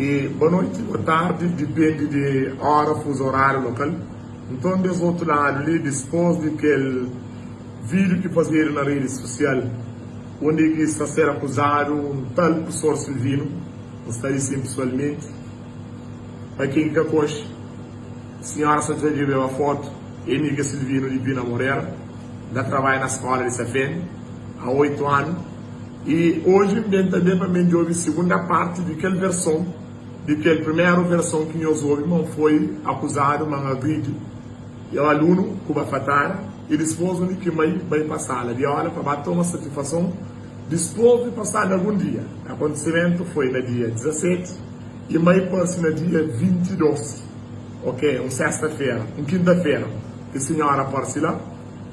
E boa noite, boa tarde, depende de hora, fuso horário local. Então, desse outro lado, ali, depois daquele vídeo que fizeram na rede social, onde que está a ser acusado um tal professor Silvino, gostaria sim pessoalmente, para quem que coxa, a senhora só já viu a foto, Emiga Silvino de Vina Moreira, da trabalha na escola de Safene, há 8 anos, e hoje também para mim houve a segunda parte daquela versão, daquela primeira versão que nós ouvimos, foi acusado de uma agride, e o aluno, Cuba Fatara, e depois o que vai passar, de hora para bater uma satisfação, depois de passar algum dia. O acontecimento foi no dia 17, e vai passar no dia 22, ok? Uma sexta-feira, uma quinta-feira, que a senhora aparece lá,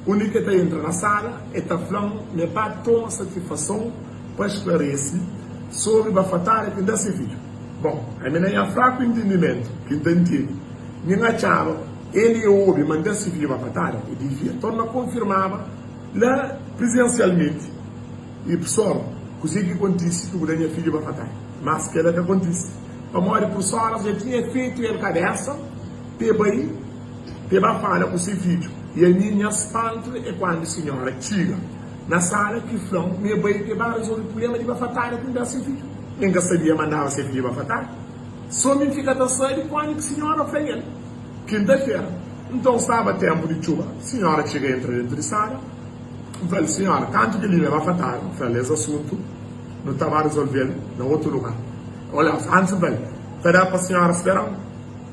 o único que está entrando na sala e está falando, me bateu uma satisfação para esclarecer sobre a Fatara que dá esse vídeo. Bom, a minha é fraco entendimento, que entendi. Minha achava, ele ouve, mas desse vídeo a Fatara, e devia tornar confirmava lá presencialmente. E pessoal, così que acontece que o grande filho vai Fatara. Mas que era que acontece. A maior professora já tinha feito ele cabeça, para falar com esse vídeo. E a minha espanto é quando a senhora chega na sala que falou, meu bem, que vai resolver o problema de Bafatara com esse vídeo. Ninguém sabia mandar esse vídeo para Bafatara. Só me fica da saída quando a senhora fez ele. Quinta-feira. Então estava tempo de chuva. A senhora chega e entra dentro de sala. Eu falei, senhora, tanto que ele leva Bafatara, eu falei, esse assunto não estava resolvendo em outro lugar. Olha, antes eu falei, para a senhora esperar.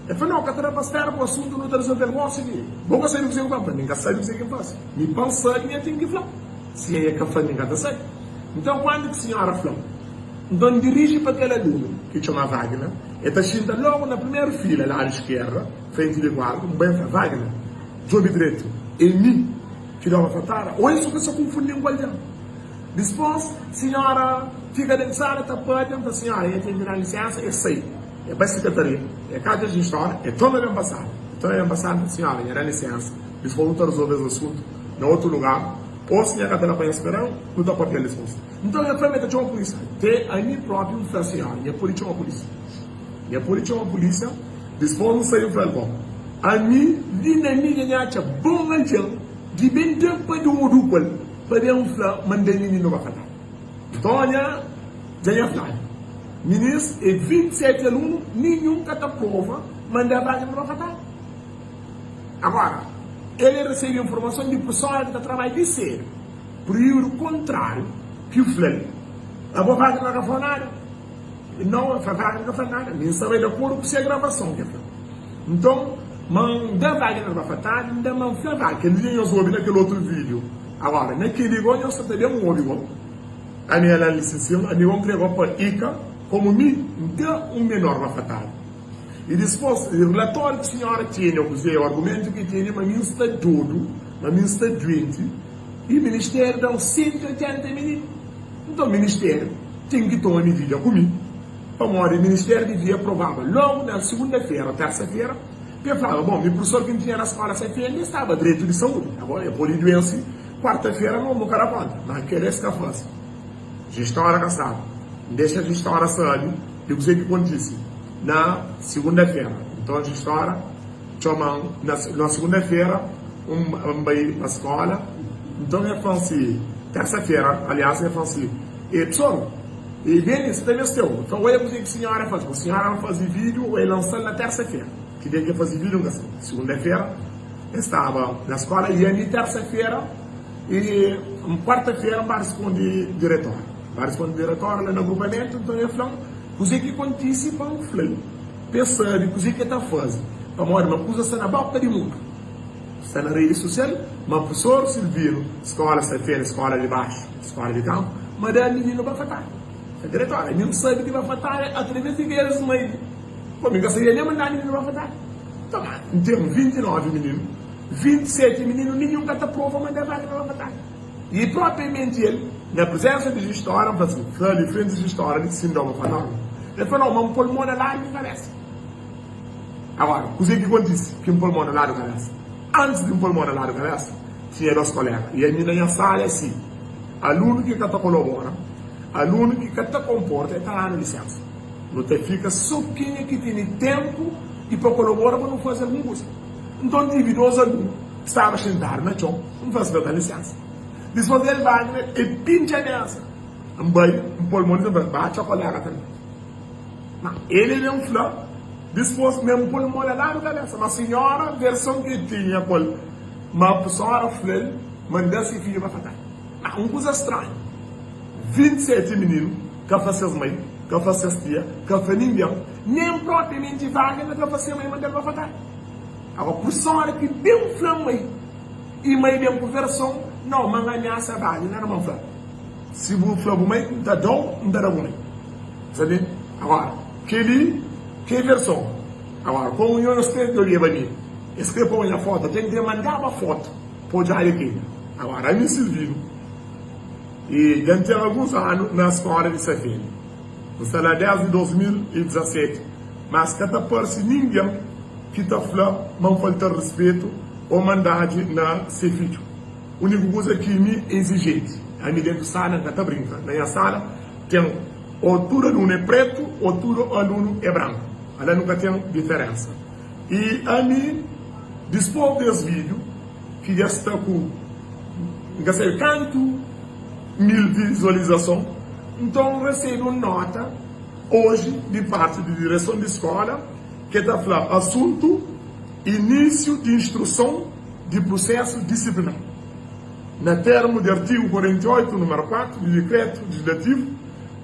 Eu falei, não, que para esperar o assunto não está resolvendo. Vou seguir. Vou sair do que você vai. Ninguém sabe o que você faz. Me pensa que eu tenho que falar. Se é que faz, ninguém sabe. Então, quando a senhora falou, então dirige para aquele aluno, que chama Wagner, e está sentado logo na primeira fila, lá à esquerda, frente de guarda, um bem Wagner, jogo direito, e mim, que dava Fatara, ou isso que se confundiu com ele. Depois, a senhora fica dentro da sala, está pedindo para a senhora, eu tenho que dar licença, e sai. É para a secretaria, é cada gestora, é toda a embaixada. Toda a embaixada, senhora, eu dá licença, depois não resolver o assunto, em outro lugar, ou se a senhora está esperando, não está podendo licença. Então, eu falei, tinha uma polícia. A mim próprio, eu falei, senhora, minha polícia é uma polícia. Minha polícia é uma polícia, depois não saiu, eu falei, bom, a mim, vi na minha acha bom anjão, de bem tempo de um duplo, para eu falar, mandei menino para falar. Então, olha, já ia falar. Ministro, e 27 alunos, nenhum que está prova, mandava para falar. Agora, ele recebeu informação de pessoas que estão trabalhando de ser, por o contrário, que o falei, a boa parte não foi nada. Não, a parte não foi nada. Nem sabe de acordo com a gravação que foi. Então, manda vaga na faculdade, ainda não foi vaga. Que ninguém ouviu naquele outro vídeo. Agora, naquele igual, eu só teria um ouvido. A minha licenciação, a minha entregou para ICA, como me deu um menor na faculdade. E depois, o relatório que a senhora tinha, o argumento que tinha, mas me está todo, mas me está doente, e o Ministério dá 180 meninos. Então o Ministério tem que tomar medida comigo. Para o Ministério devia aprovar logo na segunda-feira, terça-feira, porque eu falava, bom, meu professor que tinha na escola essa-feira estava direito de saúde. Agora, eu por doença, quarta-feira não cara conta, mas querer se faça. Gestora caçada. Deixa a gestora sabe, eu sei o que acontece. Na segunda-feira. Então a gestora chama na segunda-feira vai para a escola. Então eu falo assim, terça-feira, aliás, eu falo assim, pessoal, e vem isso também é seu. Então eu dizer que a senhora faz. A senhora vai fazer vídeo ou ele lançando na terça-feira. Que tem que fazer vídeo assim. Segunda-feira, estava na escola e a terça-feira e quarta-feira vai responder diretor. Vai responder diretor lá no agrupamento, então eu falo, o que acontece para o flame? Pensando, o que está fazendo? Para morrer, uma coisa na boca de mundo. Está na rede social, uma professora Silvino, escola sexta-feira, escola de baixo, escola de campo, mas é menino para fatar. A diretora, não sabe que vai fatar através de ver as mães. Como que seria nem mandar menino para fatar? Então, então 29 meninos, 27 meninos, nenhum que está prova mandar vaga para fatar. E propriamente ele, na presença de gestora, assim, de frente de gestora, de síndrome fanal, ele falou, não, um pulmão lá e parece. Agora, o que acontece? Que um pulmão lá do cabeça. Antes de um pulmão lá do cabeça, tinha 2 colegas. E a minha sala é assim, aluno que está colabora, aluno que está comporta, está lá na licença. Não te fica só quem é que tem tempo e para colaborar para não fazer alguma coisa. Então, tive 2 alunos que estavam sentados na chão, não faz a licença. Depois ele vai e pincha nessa. Um pulmão de bate a colega também. Ele é um flor. Depois, mesmo pulmão lá na cabeça. Uma senhora, versão que tinha, uma pessoa flor, mandou-se filho para fazer. Uma coisa estranha. 27 meninos, que fazem as mães, que fazem as tias, que fazem ninguém, nem propriamente vaga, que fazem a mãe, mandou para fazer. Agora, por sorte que bem flor, e mãe bem conversão, não, manganhaça vaga, não era uma flor. Se o flor mãe, está dom, não dá mãe. Sabe? Agora, que versão? Agora, como eu escrevo, eu ia venir. Escrevo a foto, tem que mandar uma foto. Pode ir aqui. Agora, a mim serviu. E dentro de alguns anos, na escola de Sefim. Está lá desde 2017. Mas cada parte, ninguém que está falando, não falta respeito ou mandade na Sefim. A única coisa que me exigente, a mim dentro da sala, não está brincando. Na sala, tem todo aluno é preto, ou todo aluno é branco. Ela nunca tem diferença. E a mim, depois desse vídeo, que já está com, não sei quanto, 1000 visualizações, então recebo uma nota, hoje, de parte da direção da escola, que está falando assunto, início de instrução de processo disciplinar. Na termo do artigo 48, número 4, do decreto legislativo,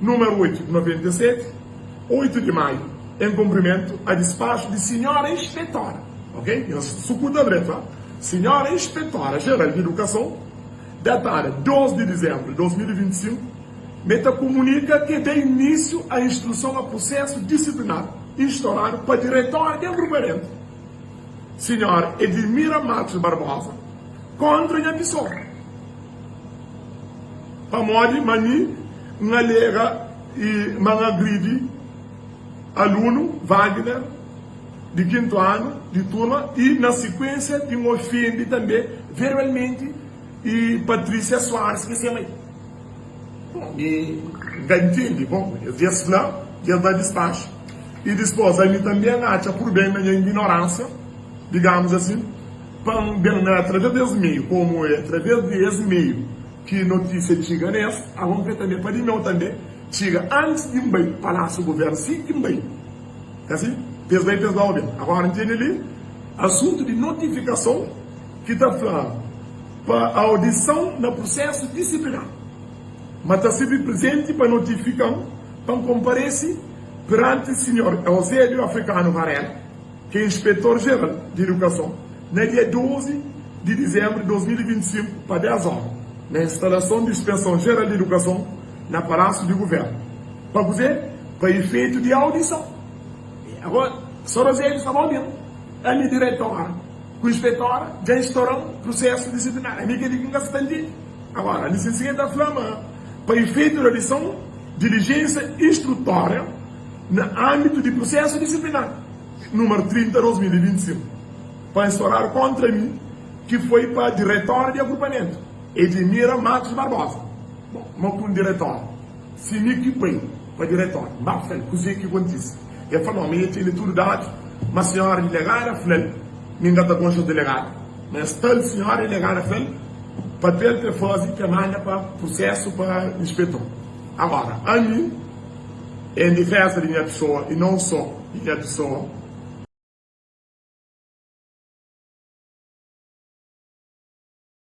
número 8 de 97, 8 de maio, em cumprimento a despacho de senhora inspetora, ok? Eu sou da direita, senhora inspetora geral de educação, datada 12 de dezembro de 2025, meta comunica que dê início à instrução a processo disciplinar instaurado para a diretora de agrupamento, senhora Edmira Matos Barbosa, contra a pessoa. Para modo mani, uma lega e uma agride aluno Wagner de 5º ano de turma e na sequência de um ofende também verbalmente e Patrícia Soares que se chama. Bom, e entende, bom, esse lá já dá despacho. E depois a mim também acha por bem na minha ignorância, digamos assim, para bem através desse meio, como é através desse meio que notícia chega nessa, a vamos ver também para mim também chega antes de bem palácio do governo, sim, de bem. É assim? Pessoal, bem. Agora entende ali? Assunto de notificação que está falando para a audição no processo disciplinar. Mas está sempre presente para notificar, para comparecer perante o senhor Eusébio Africano Varela, que é inspetor-geral de educação, no dia 12 de dezembro de 2025, para 10 horas. Na instalação de inspeção geral de educação na Palácio de Governo. Para fazer, para efeito de audição. Agora, só nós está bom mesmo. A minha diretora, com a inspetora, já instaurou processo disciplinar. A minha que diga que está entendido. Agora, a licencia da Flama, para efeito de audição, diligência instrutória no âmbito de processo disciplinar, número 30 de 2025, para instaurar contra mim, que foi para a diretora de agrupamento. Edmira Matos Barbosa. Bom, não com diretor. Se me equipei para diretor. Mas, coisa que acontece. Eu falo, não, eu tinha tudo dado. Mas a senhora delegada, falei, me engata com o delegado. Mas tal senhora delegada, falei, papel que faz que manda para processo para inspetor. Agora, a mim, em defesa de minha pessoa, e não só de minha pessoa,